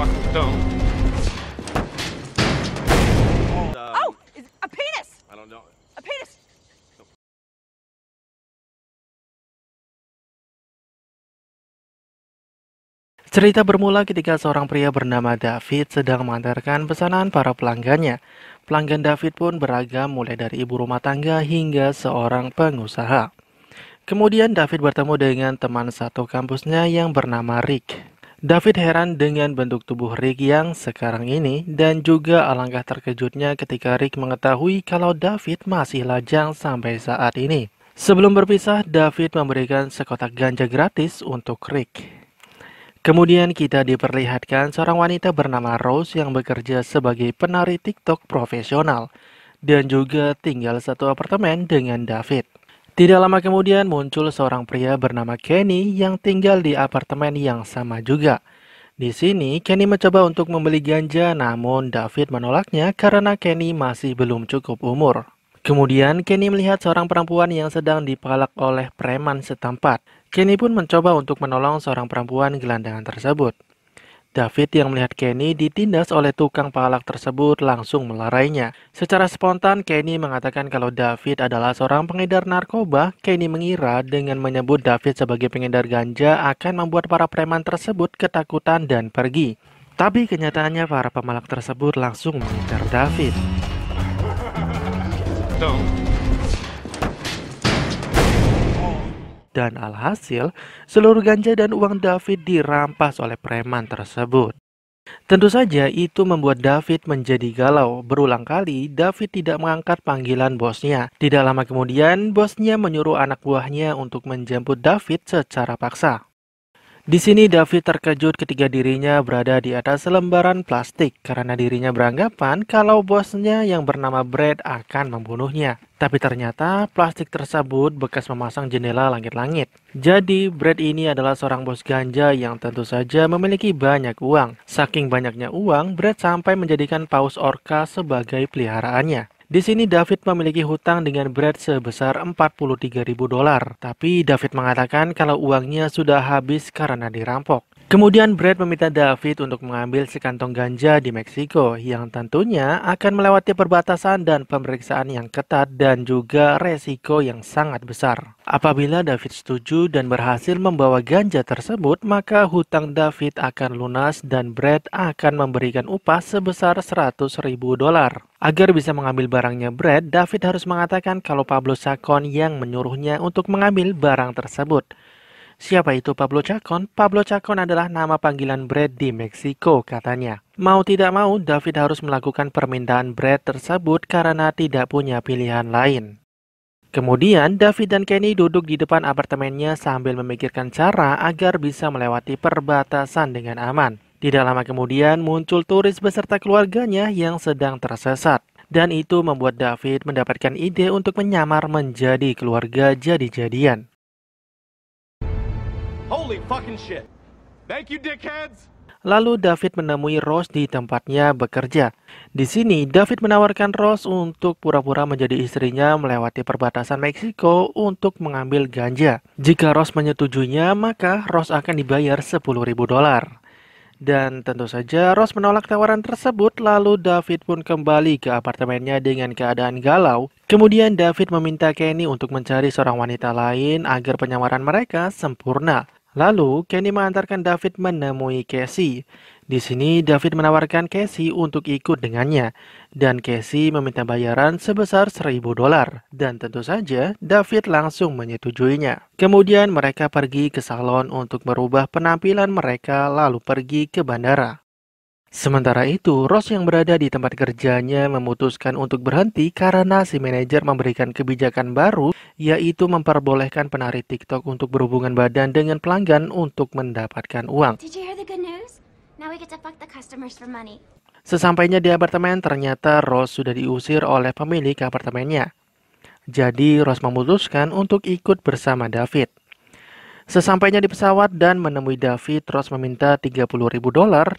fucking stone. Oh, it's a penis! I don't know. A penis! Cerita bermula ketika seorang pria bernama David sedang mengantarkan pesanan para pelanggannya. Pelanggan David pun beragam mulai dari ibu rumah tangga hingga seorang pengusaha. Kemudian David bertemu dengan teman satu kampusnya yang bernama Rick. David heran dengan bentuk tubuh Rick yang sekarang ini dan juga alangkah terkejutnya ketika Rick mengetahui kalau David masih lajang sampai saat ini. Sebelum berpisah, David memberikan sekotak ganja gratis untuk Rick. Kemudian kita diperlihatkan seorang wanita bernama Rose yang bekerja sebagai penari TikTok profesional dan juga tinggal satu apartemen dengan David. Tidak lama kemudian muncul seorang pria bernama Kenny yang tinggal di apartemen yang sama juga. Di sini Kenny mencoba untuk membeli ganja, namun David menolaknya karena Kenny masih belum cukup umur. Kemudian Kenny melihat seorang perempuan yang sedang dipalak oleh preman setempat. Kenny pun mencoba untuk menolong seorang perempuan gelandangan tersebut. David yang melihat Kenny ditindas oleh tukang palak tersebut langsung melarainya. Secara spontan Kenny mengatakan kalau David adalah seorang pengedar narkoba. Kenny mengira dengan menyebut David sebagai pengedar ganja akan membuat para preman tersebut ketakutan dan pergi. Tapi kenyataannya para pemalak tersebut langsung mengincar David. Dan alhasil, seluruh ganja dan uang David dirampas oleh preman tersebut. Tentu saja itu membuat David menjadi galau. Berulang kali, David tidak mengangkat panggilan bosnya. Tidak lama kemudian, bosnya menyuruh anak buahnya untuk menjemput David secara paksa. Di sini David terkejut ketika dirinya berada di atas selembaran plastik karena dirinya beranggapan kalau bosnya yang bernama Brad akan membunuhnya. Tapi ternyata plastik tersebut bekas memasang jendela langit-langit. Jadi Brad ini adalah seorang bos ganja yang tentu saja memiliki banyak uang. Saking banyaknya uang, Brad sampai menjadikan paus orca sebagai peliharaannya. Di sini David memiliki hutang dengan Brad sebesar $43.000. Tapi David mengatakan kalau uangnya sudah habis karena dirampok. Kemudian Brad meminta David untuk mengambil sekantong ganja di Meksiko yang tentunya akan melewati perbatasan dan pemeriksaan yang ketat dan juga resiko yang sangat besar. Apabila David setuju dan berhasil membawa ganja tersebut, maka hutang David akan lunas dan Brad akan memberikan upah sebesar $100.000. Agar bisa mengambil barangnya Brad, David harus mengatakan kalau Pablo Chacon yang menyuruhnya untuk mengambil barang tersebut. Siapa itu Pablo Chacon? Pablo Chacon adalah nama panggilan Brad di Meksiko katanya. Mau tidak mau, David harus melakukan permintaan Brad tersebut karena tidak punya pilihan lain. Kemudian, David dan Kenny duduk di depan apartemennya sambil memikirkan cara agar bisa melewati perbatasan dengan aman. Tidak lama kemudian muncul turis beserta keluarganya yang sedang tersesat. Dan itu membuat David mendapatkan ide untuk menyamar menjadi keluarga jadi-jadian. Holy fucking shit. Thank you, dickheads. Lalu David menemui Rose di tempatnya bekerja. Di sini David menawarkan Rose untuk pura-pura menjadi istrinya melewati perbatasan Meksiko untuk mengambil ganja. Jika Rose menyetujuinya, maka Rose akan dibayar $10.000. Dan tentu saja Rose menolak tawaran tersebut, lalu David pun kembali ke apartemennya dengan keadaan galau. Kemudian David meminta Kenny untuk mencari seorang wanita lain agar penyamaran mereka sempurna. Lalu Kenny mengantarkan David menemui Casey. Di sini David menawarkan Casey untuk ikut dengannya. Dan Casey meminta bayaran sebesar $1.000. Dan tentu saja David langsung menyetujuinya. Kemudian mereka pergi ke salon untuk merubah penampilan mereka lalu pergi ke bandara. Sementara itu, Rose yang berada di tempat kerjanya memutuskan untuk berhenti karena si manajer memberikan kebijakan baru, yaitu memperbolehkan penari TikTok untuk berhubungan badan dengan pelanggan untuk mendapatkan uang. Did you hear the good news? Now we get to fuck the customers for money. Sesampainya di apartemen, ternyata Rose sudah diusir oleh pemilik apartemennya. Jadi, Rose memutuskan untuk ikut bersama David. Sesampainya di pesawat dan menemui David, Rose meminta $30.000.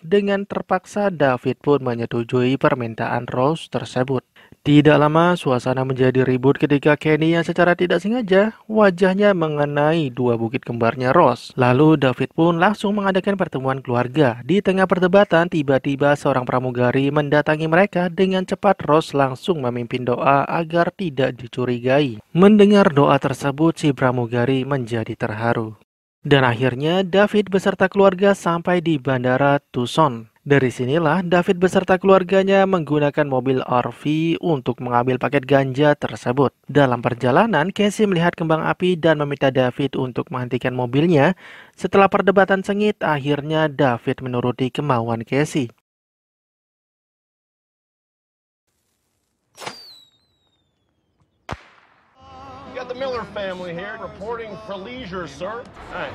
Dengan terpaksa David pun menyetujui permintaan Rose tersebut. Tidak lama, suasana menjadi ribut ketika Kenny yang secara tidak sengaja wajahnya mengenai dua bukit kembarnya Ross. Lalu David pun langsung mengadakan pertemuan keluarga. Di tengah perdebatan, tiba-tiba seorang pramugari mendatangi mereka. Dengan cepat Ross langsung memimpin doa agar tidak dicurigai. Mendengar doa tersebut, si pramugari menjadi terharu. Dan akhirnya David beserta keluarga sampai di Bandara Tucson. Dari sinilah David beserta keluarganya menggunakan mobil RV untuk mengambil paket ganja tersebut. Dalam perjalanan, Casey melihat kembang api dan meminta David untuk menghentikan mobilnya. Setelah perdebatan sengit, akhirnya David menuruti kemauan Casey. You got the Miller family here reporting for leisure, sir. Hey.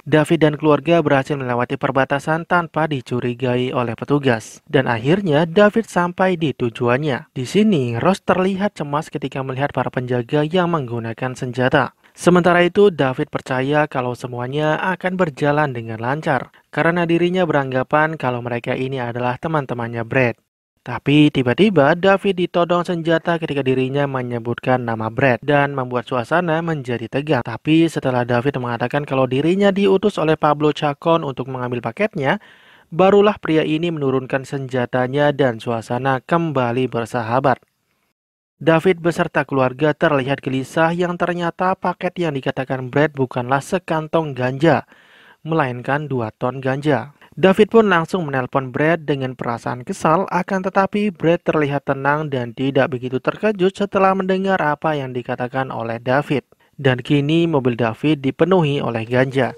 David dan keluarga berhasil melewati perbatasan tanpa dicurigai oleh petugas. Dan akhirnya David sampai di tujuannya. Di sini, Ross terlihat cemas ketika melihat para penjaga yang menggunakan senjata. Sementara itu, David percaya kalau semuanya akan berjalan dengan lancar. Karena dirinya beranggapan kalau mereka ini adalah teman-temannya Brad. Tapi tiba-tiba David ditodong senjata ketika dirinya menyebutkan nama Brad dan membuat suasana menjadi tegang. Tapi setelah David mengatakan kalau dirinya diutus oleh Pablo Chacon untuk mengambil paketnya, barulah pria ini menurunkan senjatanya dan suasana kembali bersahabat. David beserta keluarga terlihat gelisah yang ternyata paket yang dikatakan Brad bukanlah sekantong ganja, melainkan 2 ton ganja. David pun langsung menelpon Brad dengan perasaan kesal, akan tetapi Brad terlihat tenang dan tidak begitu terkejut setelah mendengar apa yang dikatakan oleh David. Dan kini mobil David dipenuhi oleh ganja.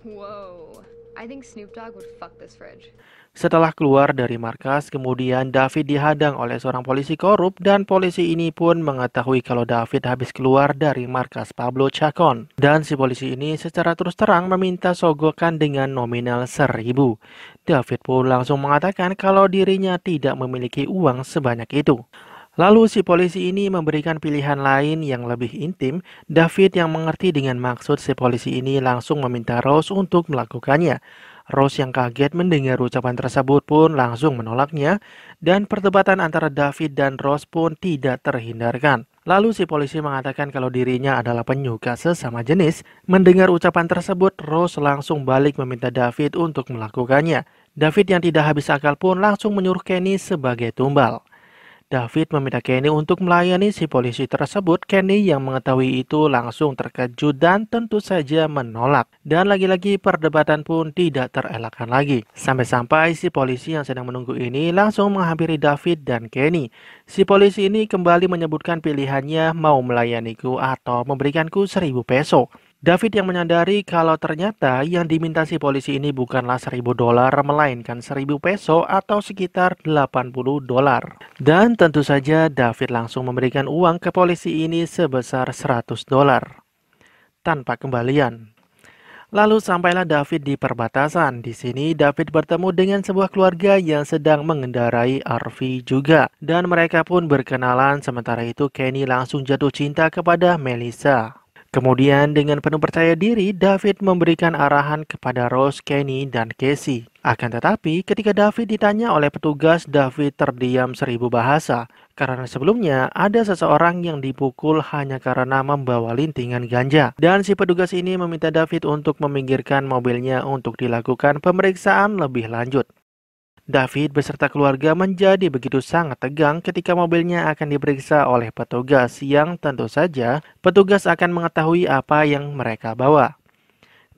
Whoa. I think Snoop Dogg would fuck this fridge. Setelah keluar dari markas, kemudian David dihadang oleh seorang polisi korup dan polisi ini pun mengetahui kalau David habis keluar dari markas Pablo Chacon. Dan si polisi ini secara terus terang meminta sogokan dengan nominal 1.000. David pun langsung mengatakan kalau dirinya tidak memiliki uang sebanyak itu. Lalu si polisi ini memberikan pilihan lain yang lebih intim. David yang mengerti dengan maksud si polisi ini langsung meminta Ross untuk melakukannya. Ross yang kaget mendengar ucapan tersebut pun langsung menolaknya, dan perdebatan antara David dan Ross pun tidak terhindarkan. Lalu si polisi mengatakan kalau dirinya adalah penyuka sesama jenis. Mendengar ucapan tersebut, Ross langsung balik meminta David untuk melakukannya. David yang tidak habis akal pun langsung menyuruh Kenny sebagai tumbal. David meminta Kenny untuk melayani si polisi tersebut. Kenny yang mengetahui itu langsung terkejut dan tentu saja menolak. Dan lagi-lagi perdebatan pun tidak terelakkan lagi. Sampai-sampai si polisi yang sedang menunggu ini langsung menghampiri David dan Kenny. Si polisi ini kembali menyebutkan pilihannya, mau melayaniku atau memberikanku 1.000 peso. David yang menyadari kalau ternyata yang diminta si polisi ini bukanlah $1.000 melainkan 1.000 peso atau sekitar $80. Dan tentu saja David langsung memberikan uang ke polisi ini sebesar $100 tanpa kembalian. Lalu sampailah David di perbatasan. Di sini David bertemu dengan sebuah keluarga yang sedang mengendarai RV juga. Dan mereka pun berkenalan, sementara itu Kenny langsung jatuh cinta kepada Melissa. Kemudian dengan penuh percaya diri, David memberikan arahan kepada Ross, Kenny, dan Casey. Akan tetapi, ketika David ditanya oleh petugas, David terdiam 1.000 bahasa. Karena sebelumnya ada seseorang yang dipukul hanya karena membawa lintingan ganja. Dan si petugas ini meminta David untuk meminggirkan mobilnya untuk dilakukan pemeriksaan lebih lanjut. David beserta keluarga menjadi begitu sangat tegang ketika mobilnya akan diperiksa oleh petugas yang tentu saja petugas akan mengetahui apa yang mereka bawa.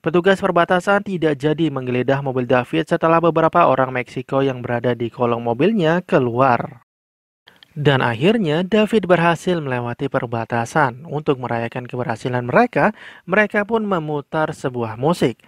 Petugas perbatasan tidak jadi menggeledah mobil David setelah beberapa orang Meksiko yang berada di kolong mobilnya keluar. Dan akhirnya David berhasil melewati perbatasan. Untuk merayakan keberhasilan mereka, mereka pun memutar sebuah musik.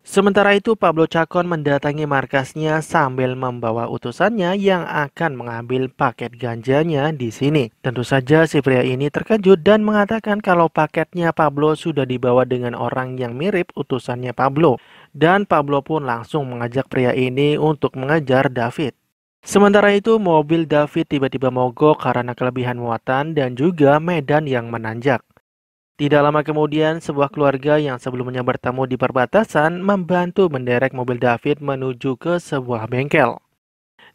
Sementara itu Pablo Chacon mendatangi markasnya sambil membawa utusannya yang akan mengambil paket ganjanya di sini. Tentu saja si pria ini terkejut dan mengatakan kalau paketnya Pablo sudah dibawa dengan orang yang mirip utusannya Pablo. Dan Pablo pun langsung mengajak pria ini untuk mengejar David. Sementara itu mobil David tiba-tiba mogok karena kelebihan muatan dan juga medan yang menanjak. Tidak lama kemudian, sebuah keluarga yang sebelumnya bertemu di perbatasan membantu menderek mobil David menuju ke sebuah bengkel.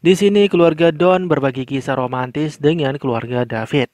Di sini keluarga Don berbagi kisah romantis dengan keluarga David.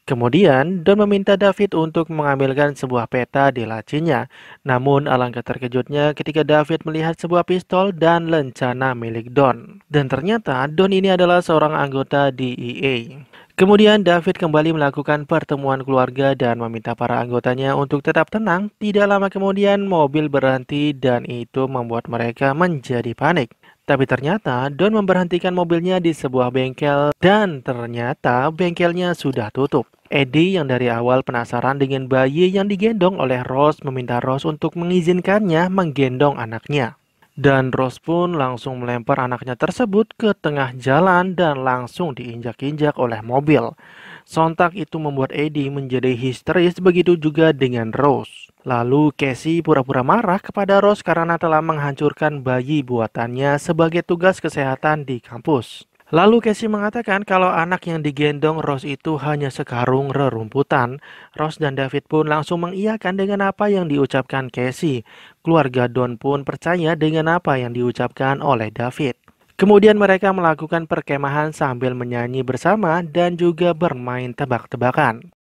Kemudian, Don meminta David untuk mengambilkan sebuah peta di lacinya. Namun, alangkah terkejutnya ketika David melihat sebuah pistol dan lencana milik Don. Dan ternyata, Don ini adalah seorang anggota DEA. Kemudian, David kembali melakukan pertemuan keluarga dan meminta para anggotanya untuk tetap tenang. Tidak lama kemudian, mobil berhenti dan itu membuat mereka menjadi panik. Tapi ternyata Don memberhentikan mobilnya di sebuah bengkel dan ternyata bengkelnya sudah tutup. Eddie yang dari awal penasaran dengan bayi yang digendong oleh Rose meminta Rose untuk mengizinkannya menggendong anaknya. Dan Rose pun langsung melempar anaknya tersebut ke tengah jalan dan langsung diinjak-injak oleh mobil. Sontak itu membuat Eddie menjadi histeris, begitu juga dengan Rose. Lalu Casey pura-pura marah kepada Rose karena telah menghancurkan bayi buatannya sebagai tugas kesehatan di kampus. Lalu Casey mengatakan kalau anak yang digendong Rose itu hanya sekarung rerumputan. Rose dan David pun langsung mengiyakan dengan apa yang diucapkan Casey. Keluarga Don pun percaya dengan apa yang diucapkan oleh David. Kemudian mereka melakukan perkemahan sambil menyanyi bersama dan juga bermain tebak-tebakan.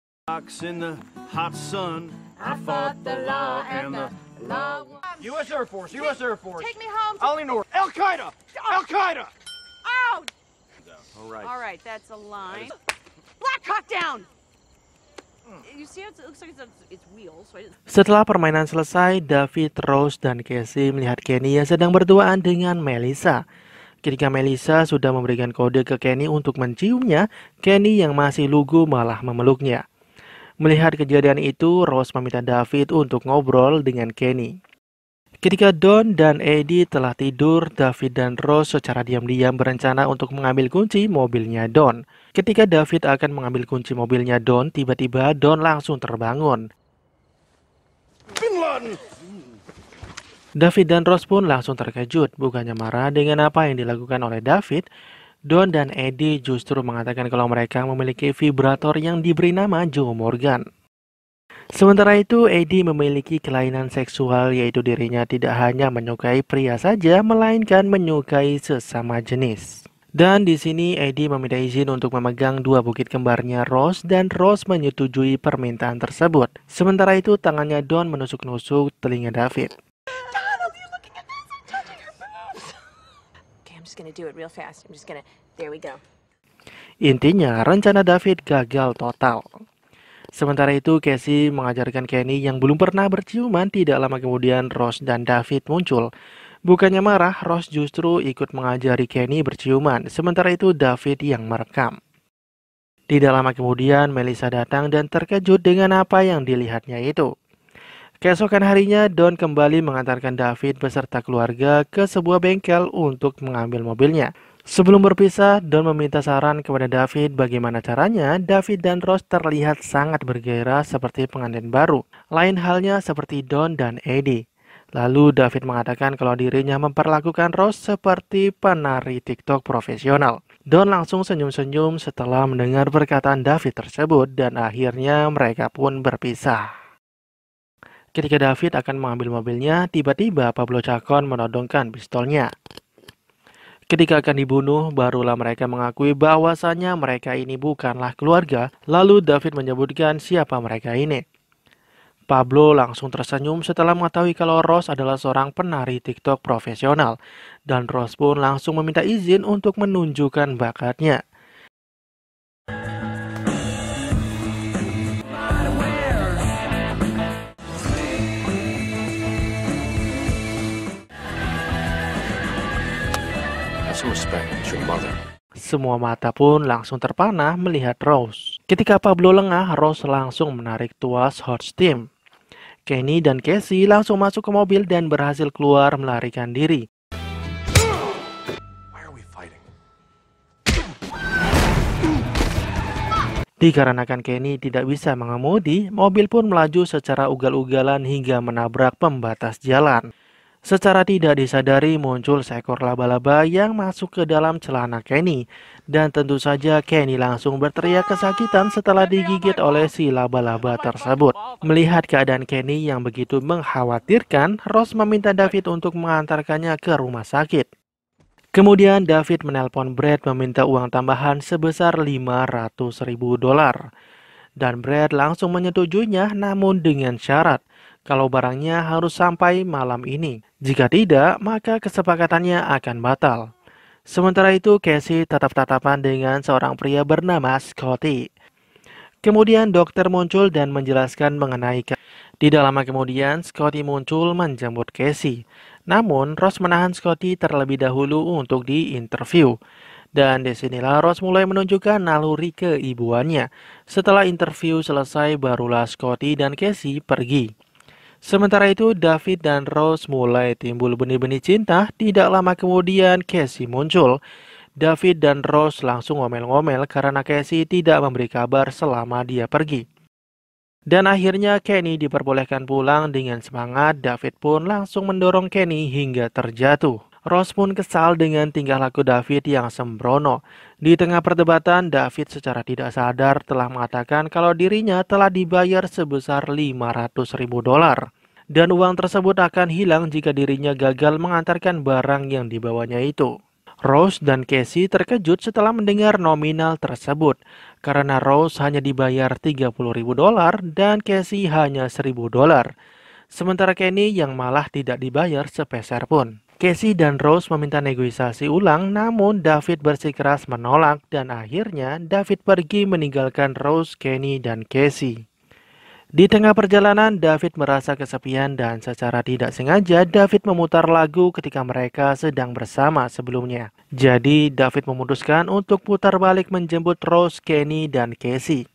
U.S. Air Force, U.S. Air Force. Take me home. Ali Noor. Al-Qaeda. Al-Qaeda. Oh! All All right, that's a line. Black Hawk down! You see, it looks like it's wheels. Right? Setelah permainan selesai, David, Rose, dan Casey melihat Kenny yang sedang berduaan dengan Melissa. Ketika Melissa sudah memberikan kode ke Kenny untuk menciumnya, Kenny yang masih lugu malah memeluknya. Melihat kejadian itu, Rose meminta David untuk ngobrol dengan Kenny. Ketika Don dan Eddie telah tidur, David dan Rose secara diam-diam berencana untuk mengambil kunci mobilnya Don. Ketika David akan mengambil kunci mobilnya Don, tiba-tiba Don langsung terbangun. Bin Laden. David dan Rose pun langsung terkejut, bukannya marah dengan apa yang dilakukan oleh David. Don dan Eddie justru mengatakan kalau mereka memiliki vibrator yang diberi nama Joe Morgan. Sementara itu, Eddie memiliki kelainan seksual, yaitu dirinya tidak hanya menyukai pria saja, melainkan menyukai sesama jenis. Dan di sini Eddie meminta izin untuk memegang dua bukit kembarnya Rose dan Rose menyetujui permintaan tersebut. Sementara itu, tangannya Don menusuk-nusuk telinga David. There we go. Intinya, rencana David gagal total. Sementara itu, Casey mengajarkan Kenny yang belum pernah berciuman. Tidak lama kemudian, Rose dan David muncul. Bukannya marah, Rose justru ikut mengajari Kenny berciuman. Sementara itu, David yang merekam. Tidak lama kemudian, Melissa datang dan terkejut dengan apa yang dilihatnya itu. Keesokan harinya, Don kembali mengantarkan David beserta keluarga ke sebuah bengkel untuk mengambil mobilnya. Sebelum berpisah, Don meminta saran kepada David bagaimana caranya David dan Rose terlihat sangat bergairah seperti pengantin baru. Lain halnya seperti Don dan Eddie. Lalu David mengatakan kalau dirinya memperlakukan Rose seperti penari TikTok profesional. Don langsung senyum-senyum setelah mendengar perkataan David tersebut dan akhirnya mereka pun berpisah. Ketika David akan mengambil mobilnya, tiba-tiba Pablo Chacon menodongkan pistolnya. Ketika akan dibunuh, barulah mereka mengakui bahwasannya mereka ini bukanlah keluarga. Lalu David menyebutkan siapa mereka ini. Pablo langsung tersenyum setelah mengetahui kalau Rose adalah seorang penari TikTok profesional. Dan Rose pun langsung meminta izin untuk menunjukkan bakatnya. Semua mata pun langsung terpana melihat Rose. Ketika Pablo lengah, Rose langsung menarik tuas hot steam. Kenny dan Casey langsung masuk ke mobil dan berhasil keluar melarikan diri. Dikarenakan Kenny tidak bisa mengemudi, mobil pun melaju secara ugal-ugalan hingga menabrak pembatas jalan. Secara tidak disadari muncul seekor laba-laba yang masuk ke dalam celana Kenny. Dan tentu saja Kenny langsung berteriak kesakitan setelah digigit oleh si laba-laba tersebut. Melihat keadaan Kenny yang begitu mengkhawatirkan, Rose meminta David untuk mengantarkannya ke rumah sakit. Kemudian David menelpon Brad meminta uang tambahan sebesar $500.000. Dan Brad langsung menyetujuinya namun dengan syarat kalau barangnya harus sampai malam ini. Jika tidak, maka kesepakatannya akan batal. Sementara itu, Casey tatap-tatapan dengan seorang pria bernama Scotty. Kemudian dokter muncul dan menjelaskan mengenai Tidak lama kemudian, Scotty muncul menjemput Casey. Namun, Rose menahan Scotty terlebih dahulu untuk diinterview. Dan disinilah Rose mulai menunjukkan naluri keibuannya. Setelah interview selesai, barulah Scotty dan Casey pergi. Sementara itu, David dan Rose mulai timbul benih-benih cinta. Tidak lama kemudian, Casey muncul. David dan Rose langsung ngomel-ngomel karena Casey tidak memberi kabar selama dia pergi. Dan akhirnya Kenny diperbolehkan pulang dengan semangat. David pun langsung mendorong Kenny hingga terjatuh. Rose pun kesal dengan tingkah laku David yang sembrono. Di tengah perdebatan, David secara tidak sadar telah mengatakan kalau dirinya telah dibayar sebesar $500.000. Dan uang tersebut akan hilang jika dirinya gagal mengantarkan barang yang dibawanya itu. Rose dan Casey terkejut setelah mendengar nominal tersebut. Karena Rose hanya dibayar $30.000 dan Casey hanya $1.000. Sementara Kenny yang malah tidak dibayar sepeser pun. Casey dan Rose meminta negosiasi ulang, namun David bersikeras menolak dan akhirnya David pergi meninggalkan Rose, Kenny, dan Casey. Di tengah perjalanan, David merasa kesepian dan secara tidak sengaja David memutar lagu ketika mereka sedang bersama sebelumnya. Jadi, David memutuskan untuk putar balik menjemput Rose, Kenny, dan Casey.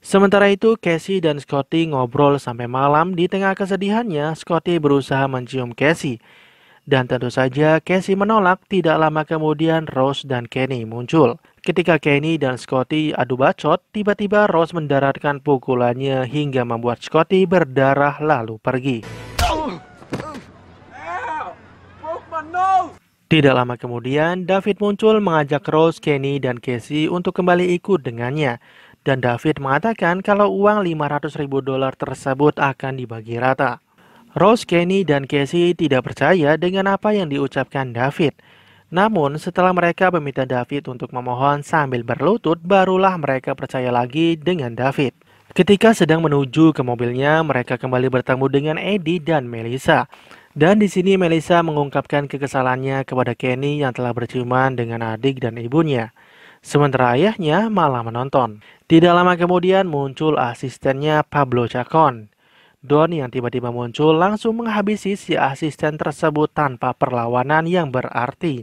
Sementara itu, Casey dan Scotty ngobrol sampai malam. Di tengah kesedihannya, Scotty berusaha mencium Casey. Dan tentu saja Casey menolak. Tidak lama kemudian Rose dan Kenny muncul. Ketika Kenny dan Scotty adu bacot, tiba-tiba Rose mendaratkan pukulannya hingga membuat Scotty berdarah lalu pergi. Tidak lama kemudian David muncul mengajak Rose, Kenny, dan Casey untuk kembali ikut dengannya. Dan David mengatakan kalau uang $500.000 tersebut akan dibagi rata. Rose, Kenny, dan Casey tidak percaya dengan apa yang diucapkan David. Namun setelah mereka meminta David untuk memohon sambil berlutut, barulah mereka percaya lagi dengan David. Ketika sedang menuju ke mobilnya, mereka kembali bertemu dengan Eddie dan Melissa. Dan di sini Melissa mengungkapkan kekesalannya kepada Kenny yang telah berciuman dengan adik dan ibunya. Sementara ayahnya malah menonton. Tidak lama kemudian muncul asistennya Pablo Chacon. Don yang tiba-tiba muncul langsung menghabisi si asisten tersebut tanpa perlawanan yang berarti.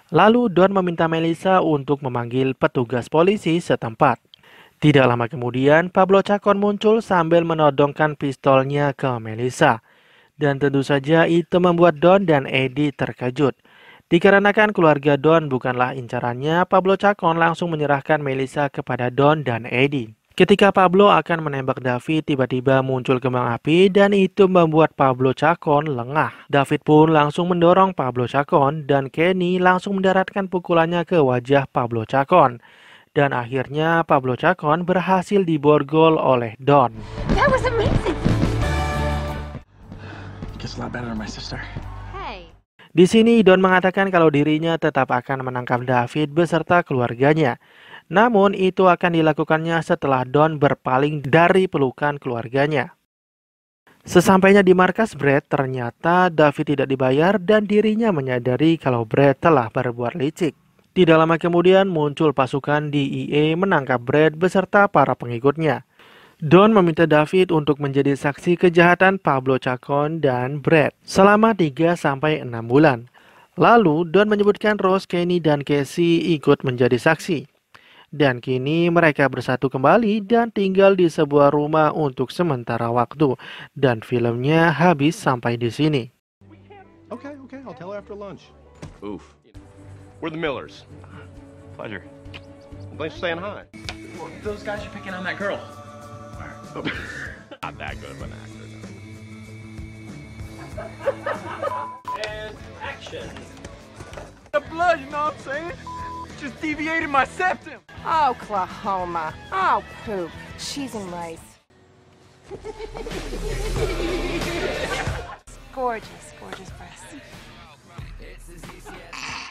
Lalu Don meminta Melissa untuk memanggil petugas polisi setempat. Tidak lama kemudian Pablo Chacon muncul sambil menodongkan pistolnya ke Melissa. Dan tentu saja itu membuat Don dan Eddie terkejut. Dikarenakan keluarga Don bukanlah incarannya, Pablo Chacon langsung menyerahkan Melissa kepada Don dan Eddie. Ketika Pablo akan menembak David, tiba-tiba muncul kembang api dan itu membuat Pablo Chacon lengah. David pun langsung mendorong Pablo Chacon dan Kenny langsung mendaratkan pukulannya ke wajah Pablo Chacon. Dan akhirnya Pablo Chacon berhasil diborgol oleh Don. That was amazing. Gets a lot better than my sister. Hey. Di sini Don mengatakan kalau dirinya tetap akan menangkap David beserta keluarganya. Namun itu akan dilakukannya setelah Don berpaling dari pelukan keluarganya. Sesampainya di markas Brad, ternyata David tidak dibayar dan dirinya menyadari kalau Brad telah berbuat licik. Tidak lama kemudian muncul pasukan DEA menangkap Brad beserta para pengikutnya. Don meminta David untuk menjadi saksi kejahatan Pablo Chacon dan Brad selama 3-6 bulan. Lalu Don menyebutkan Rose, Kenny, dan Casey ikut menjadi saksi. Dan kini mereka bersatu kembali dan tinggal di sebuah rumah untuk sementara waktu. Dan filmnya habis sampai di sini. Okay, I'll tell her after lunch. Oof. We're the Millers. Pleasure. Thanks for saying hi. Well, those guys are picking on that girl. Not that good of an actor, no. And action. The blood, you know what I'm saying? Just deviated my septum. Oklahoma. Oh, poop. Cheese and rice. Gorgeous, gorgeous breasts.